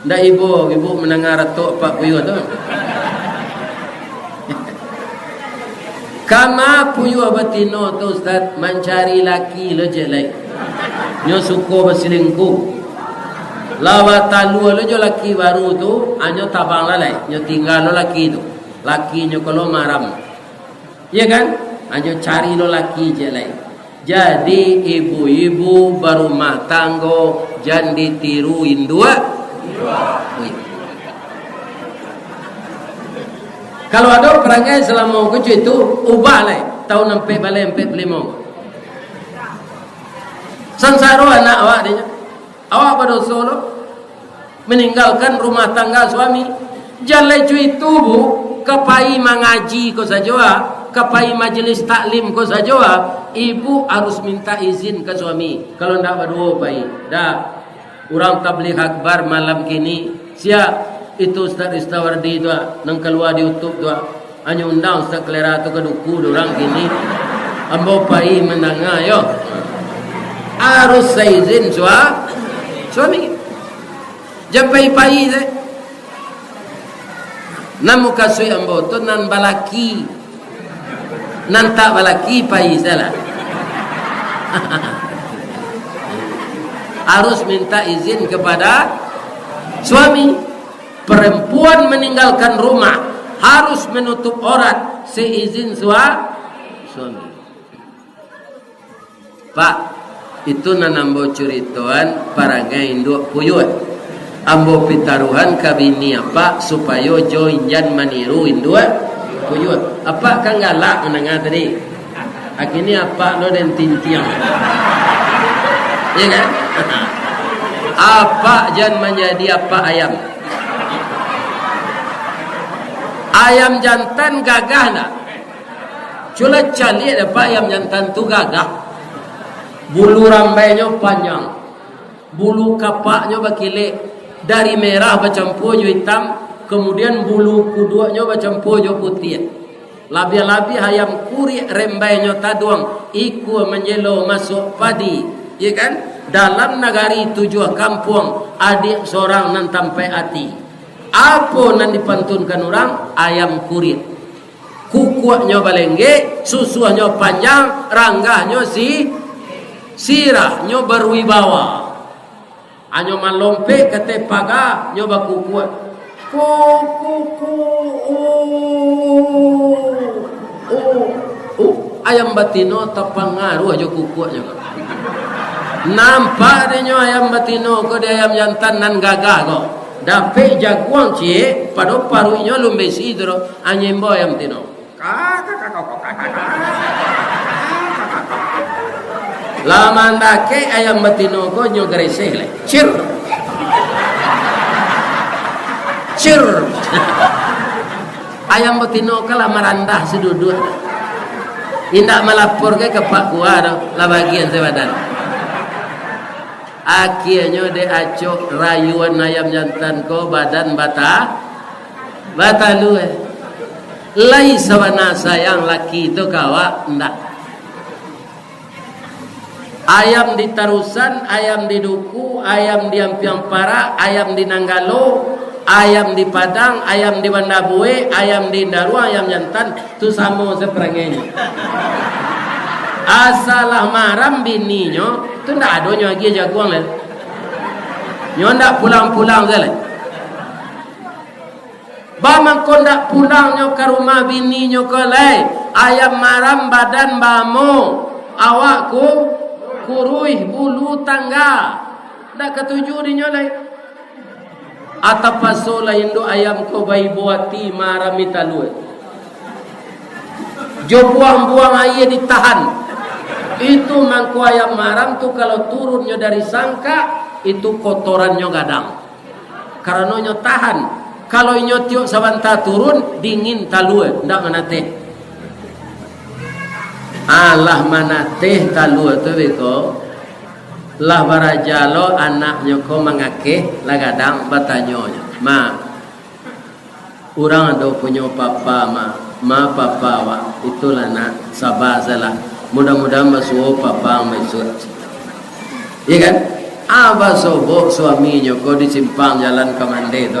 Ndak ibu mendengar tok pak puyuh tu. Kama puyuh batino tu Ustaz mencari laki lo je lai. Nyo suko berselingkuh. Lawa talu lo jo laki baru tu, anyo tabang lalai, nyo tinggal lo laki tu. Laki nyo kalau maram. Ya kan? Anyo cari lo laki je lai. Jadi ibu-ibu berumah tangga jangan ditiruin dua. Kalau ada perangai selama kucu itu ubah lah tahun 4 balai 45 sansaro anak awak dia awak pada solo meninggalkan rumah tangga suami jalan cuy itu bu kepai mengaji ko saja kepai majlis taklim ko saja ibu harus minta izin ke suami kalau ndak berdua pai dah orang tabligh akbar malam kini siap itu Ustaz Istawardi tu nang keluar di YouTube tu hanya undang Ustaz Kelera tu ke duku orang gini ambo pai menanga yo harus saya izin suami jampai pai je namu kasui ambo tu nan balaki nan tak balaki pai salah harus minta izin kepada suami. Perempuan meninggalkan rumah harus menutup aurat seizin suami. Pak, itu nanambo curitoan parangai induk puyut. Ambo pitaruhan kabini apa supaya jo injan maniru induk puyut. Apa kan galak menengah tadi? Akhirnya apa lo dan tintiang. Ya kan? Apa jangan menjadi apa ayam? Ayam jantan gagah nak. Cula cali apa ayam jantan tu gagah. Bulu rambainya panjang. Bulu kapaknya bakile dari merah bercampur hitam, kemudian bulu kuduanya bercampur putih. Labi-labi ayam kurik rembainya taduang iku menjelo masuk padi. Ya kan? Dalam negari tujuh kampung adik seorang nan tampai hati. Apa nan dipantunkan orang? Ayam kurit. Kukuaknya balengge, susuhnya panjang, ranggahnya sirahnya berwibawa. Anyo malompe kate paga nyoba kukuak. Ayam batino tapangaruh aja kukuaknya. Nampak dia ayam batino ko dia ayam jantan nan gagah ko. Dapat jaguang cie pada parunya lumbe sidro anyembo ayam tino. Lama ndake ayam batino ko nyo greseh le. Cir. Ayam batino kala marandah sedudut. Indak melapor ke pak gua la bagian sebadan. Akhirnya dia acok rayuan ayam jantan ko badan batalu lai sawana sayang laki itu kawa ndak ayam di tarusan ayam di duku ayam di ampiang para ayam di nanggalo ayam di padang ayam di bandabue ayam di darua ayam jantan tu sama seperangnya asalah maram bininya tu ndak adonyo lagi jaguang le nyo ndak pulang-pulang zale ba mangko ndak pulang nyo ke rumah bininya ko le ayam maram badan bamo awakku kuruih bulu tangga ndak ketuju dinyo le atapaso la indo ayam ko bai buati maram italu jo buang-buang air ditahan. Itu mangku ayam maram tu kalau turunnya dari sangka itu kotorannya gadang. Karena nyo tahan. Kalau nyo tiuk sabanta turun dingin talue ndak manate. Allah manate talue tu beko. Lah barajalo anaknya ko mangake la gadang batanyonya. Ma urang ada punya papa ma papa wa itulah nak sabar salah. Mudah-mudahan masuk papa masuk. Iya kan? Aba sobok suaminya kau disimpang jalan ke mande tu.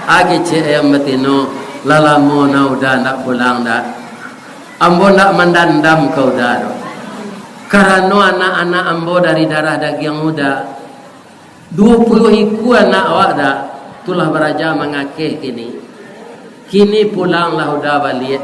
Agi cik ayam betino lalamo na udah nak pulang dah. Ambo nak mendandam kau dah. Karena anak-anak ambo dari darah daging muda 20 iku anak awak dah. Itulah beraja mengakeh kini pulanglah udah balik.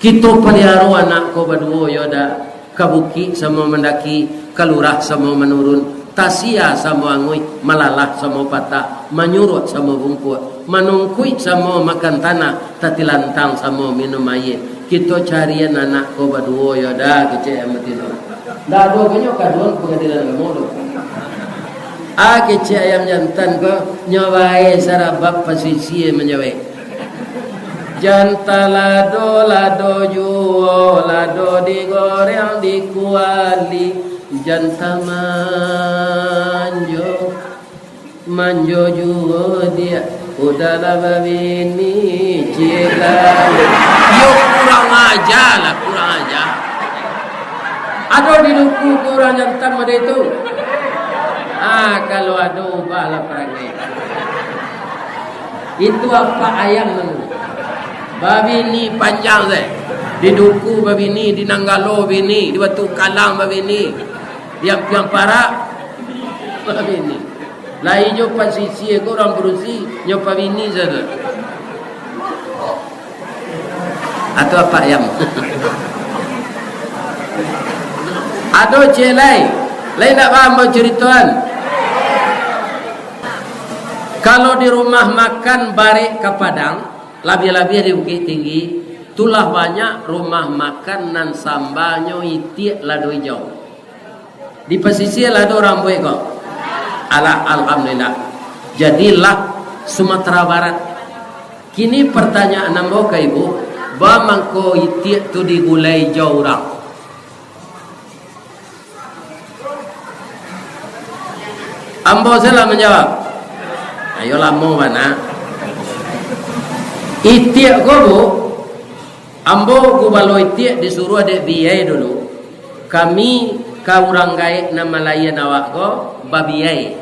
Kita pelihara anak kau berdua ya dah. Kabuki sama mendaki, kalurah sama menurun, tasia sama angui, malalah sama patah, menyurut sama bungkut, menungkui sama makan tanah, tatilantang sama minum air. Kita carian anak kau berdua ya dah kecil yang betina. Dah dua banyak kaduan pengadilan kemudu. Kecil ayam jantan ko nyawai sarabab pasisi menyawai. Janta lado juo, lado digoreng dikuali. Janta manjo juo dia. Udahlah babini cila. Yo kurang aja. Aduh di duku kurang jantan pada itu. Kalau aduh bahala perangai. Itu apa ayam menurut? Babi ni panjang saya. Di duku babi ni, di Nanggalo babi ni, di Batu Kalang babi ni. Yang parak babi ni. Lai jo pasisi ko orang berusi nyo babi ni saja. Atau apa ayam? Ado celai. Lai nak paham cerituan. Kalau di rumah makan barik ke Padang, lebih-lebih di Bukit Tinggi, itulah banyak rumah makan nan sambalnya itiak lado hijau. Di pesisir lado rambut kok. Alhamdulillah. Jadilah Sumatera Barat. Kini pertanyaan ambo ke ibu, bamangko itiak tu digulai hijau orang. Ambo salah menjawab. Ayolah mau mana? Itiak ko bu, ambo ku balo itiak disuruh adek biaya dulu. Kami ka urang gaek na Malaya awak ko babiai.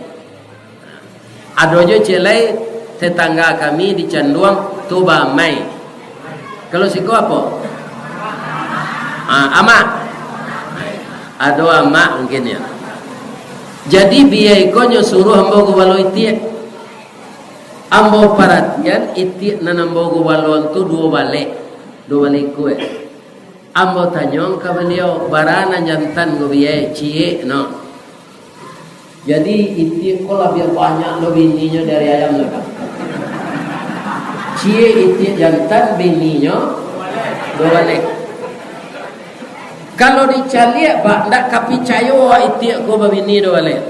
Adojo celai tetangga kami di Canduang tu bamai. Kalau siko apa? Ama. Ado ama mungkin ya. Jadi biaya ko nyo suruh ambo ku balo itiak. Ambo perhatian iti nanambo gubalon tu dua balik kue. Ambo tanyong ke beliau barana jantan go biaya cie no. Jadi iti ko lebih banyak lo bininya dari ayam mereka. Cie iti jantan bininya dua balik. Kalau dicaliak pak ndak kapicayo iti ko babini dua balik.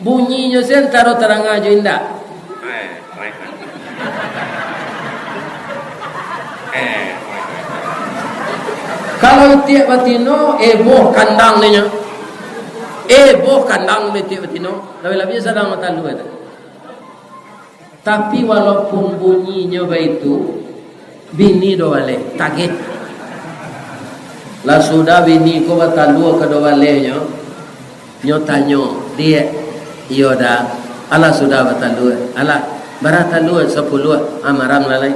Bunyinya sen taruh terang aja indah. Kalau tiap batino, boh kandang ninya. Boh kandang ni tiap batino. Lebih-lebih sedang mata lu itu. Tapi walaupun bunyinya begitu, bini do balik, kaget. Lah sudah bini ko batalu ke do baliknya. Nyo tanyo, dia iyo dah. Ala sudah batalu. Ala baratalu 10 amaram lalai.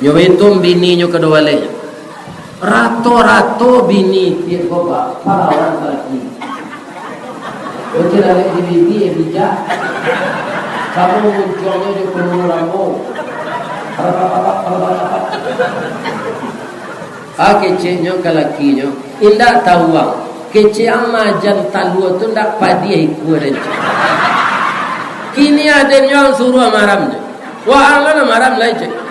Nyo hitung bini nyo ke do baliknya. Rato-rato bini tiap goba parawan lagi. Bocor lagi di bibi bijak. Kamu munculnya di penuh rambu. Kecenya kalakinya indak tahuang. Kece ama jantan dua tu ndak padi iku ada. Kini ada yang suruh maramnya. Wah Allah maram lai cek.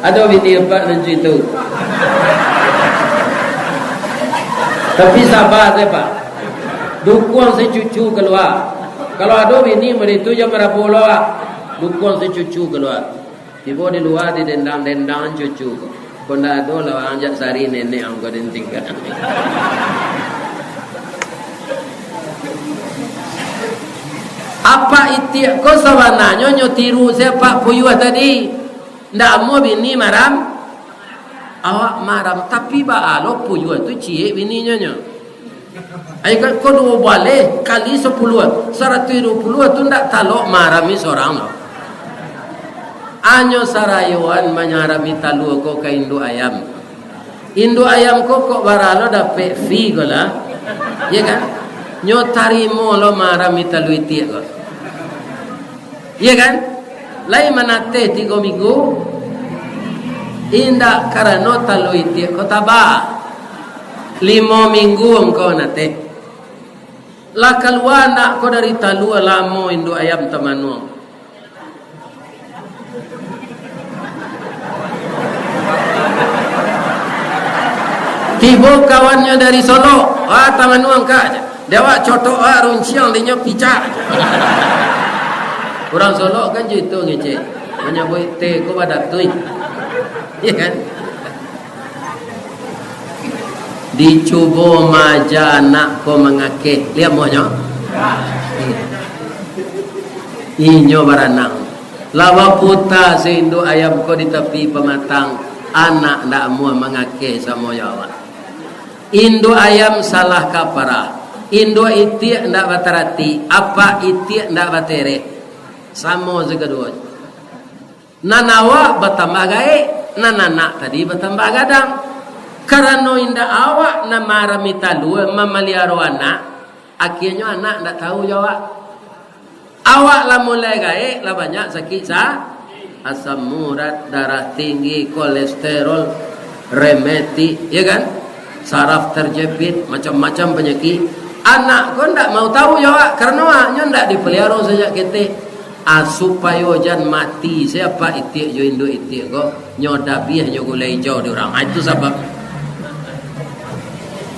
Ada bini apa nanti itu. Tapi sabar saya pak. Dukung secucu keluar. Kalau ada bini meritu jam berapa puluh. Dukung secucu keluar. Tiba di luar di dendang-dendang cucu. Kona ada lah anjak sari nenek anggo den tinggal. Apa itiak kau sebenarnya nyotiru siapa puyuh tadi? Ndak mau bini maram awak maram tapi baalo puyuh tu cie bininya nya. Ai kan ko dua balik kali 10 120 tu ndak talok marami seorang no. Anyo sarayuan manyarami talu ko ka indu ayam. Indu ayam ko baralo dapat fee gola. Ya kan? Nyo tarimo lo marami talu iti ko. Ya kan? Lai manate 3 minggu. Inda karano talu iti ko taba. 5 minggu engkau nate. La kalwana ko dari talu lamo indu ayam tamanu. Tibo kawannya dari Solo, taman uang kak, dewa cotok runciang dia pica. Orang Solo kan gitu ngece, menyebut teh ko badak tuh, iya kan? Dicoba maja nak ko mengake, lihat monya. Inyo baranang, lawa puta seindu ayam ko di tepi pematang, anak ndak mau mengake sama yawa. Indo ayam salah kapara, Indo itik ndak batarati, apa itik ndak batere, sama sekedua. Nanawa bertambah gae, nanana tadi bertambah gadang. Karena inda awak nama ramita dua memeliara anak, akhirnya anak ndak tahu jawab. Awak lah mulai gae, lah banyak sakit asam urat, darah tinggi, kolesterol, remeti, ya kan? Saraf terjepit, macam-macam penyakit. Anak kau ndak mau tahu jawab karena awaknya ndak dipelihara sejak kete. Supaya jan mati siapa itik jo indo itik kau nyodabiah jo gulai hijau di orang. Itu sebab.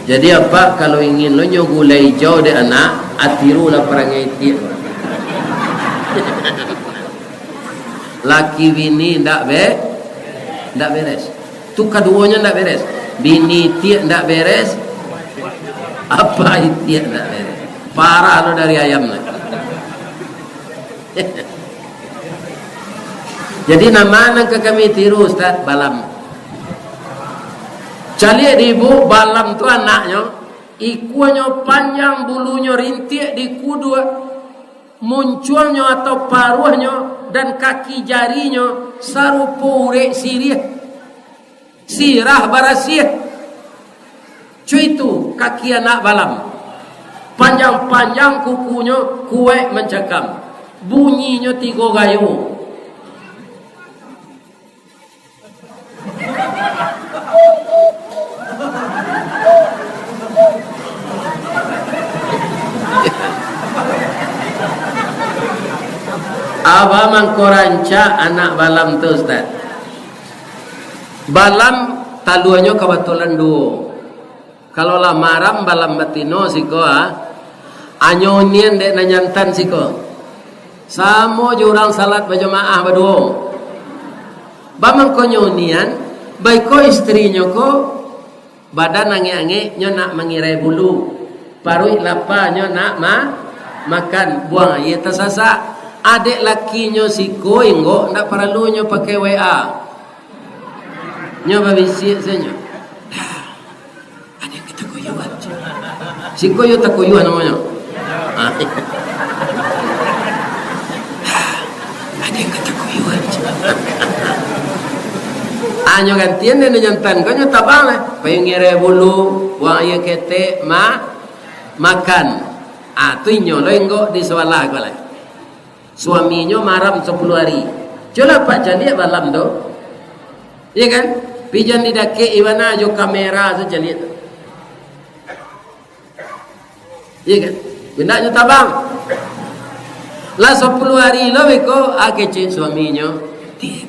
Jadi apa kalau ingin lo nyo gulai hijau di anak, atirulah perangai itik. Laki bini ndak beres. Tu keduanya ndak beres. Bini tiak ndak beres, apa tiak ndak beres. Parah lo dari ayam lagi. Jadi nama nang ke kami tiru Ustaz balam. Cali ribu balam tu anaknya, ikunya panjang bulunya rintik di kudu munculnya atau paruhnya dan kaki jarinya sarupa urek sirah barasih. Cuy itu kaki anak balam. Panjang-panjang kukunya kuek mencekam. Bunyinya 3 gayu. Abah mangkoranca anak balam tu Ustaz. Balam taluannya kebetulan 2. Kalau lah maram balam batino siko anyonian dek nanyantan siko. Samo jurang salat berjamaah berdua. Bamang konyonian baik ko istrinya ko badan ange-ange nyo nak mengirai bulu. Parui lapa nyo nak makan buang air tersasa. Adik lakinya siko inggo ndak perlu nyo pakai WA. Nyo babisi saja. Ada kita kuyuan. Si koyo tak kuyuan namanya. Ada kata kuyuan. Anyo gantian dan jantan kau nyo tabang lah. Pengire bulu, buang air kete, makan. Tu inyo lo inggo di sewalah kau lah. Suaminya maram 10 hari. Coba pak jadi balam tu. Iya kan? Pijan di dake iwana jo kamera saja lihat. Iya kan? Benda nyo tabang. Lah 10 hari lo beko akece suaminya. Dia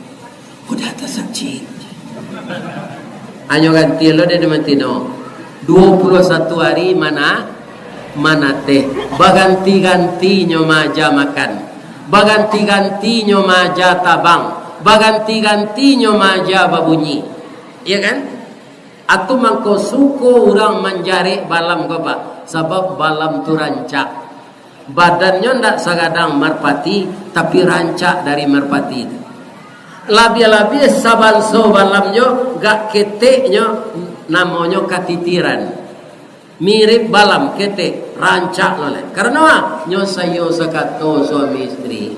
udah tersaksi. Anyo ganti lo de matino. 21 hari mana teh. Baganti-gantinyo maja makan. Baganti-gantinyo maja tabang. Baganti-gantinyo maja babunyi. Iya kan? Atau mangko suko orang menjari balam ko pak. Sebab balam tu rancak. Badannya ndak sagadang merpati, tapi rancak dari merpati itu. Labi-labi saban sobalamnya gak keteknya namanya katitiran. Mirip balam ketek rancak noleh. Karena nyosayo sakato suami istri.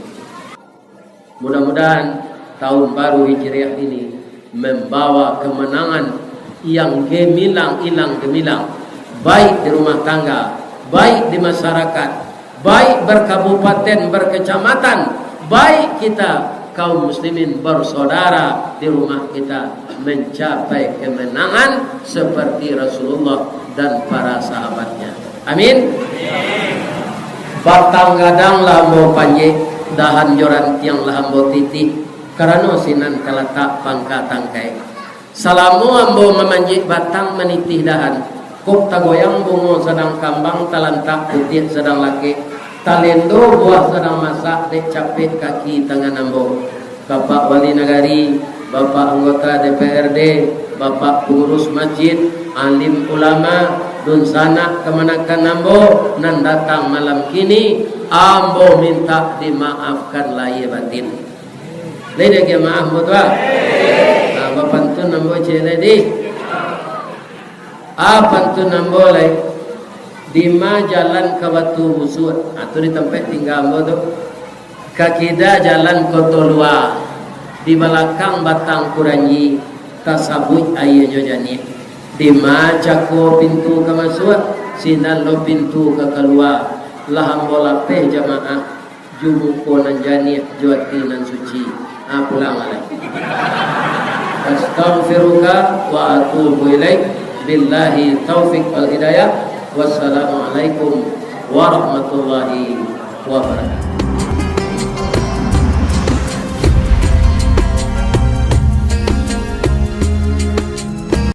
Mudah-mudahan tahun baru Hijriah ini membawa kemenangan yang gemilang baik di rumah tangga, baik di masyarakat, baik berkabupaten, berkecamatan, baik kita kaum muslimin bersaudara di rumah kita mencapai kemenangan seperti Rasulullah dan para sahabatnya. Amin. Batang gadang lambo panje, dahan joran tiang lambo titih, karena sinan kalatak pangka tangkai. Salamu ambo memanjik batang menitih dahan, kok tagoyang bungo sedang kambang, talantak putih sedang laki, talendo buah sedang masak, dek capit kaki tangan ambo. Bapak wali nagari, bapak anggota DPRD, bapak pengurus masjid, alim ulama, dun sana kemenakan ambo, nan datang malam kini, ambo minta dimaafkan lahir batin. Lede ke maaf mutwa. Bapak tu ambo celedi. Apa tu ambo lay? Dima jalan ke Batu Busur, atau di tempat tinggal ambo tu. Kakida jalan Kotolua, di belakang batang kuranyi tasabut ayahnya jani. Di macako pintu ke masuk, sinan lo pintu ke keluar. Laham bola pe jamaah jumuko nan jani juati nan suci. Pulang alai. Astaghfiruka wa atubu ilaik. Billahi taufik wal hidayah. Wassalamualaikum warahmatullahi wabarakatuh.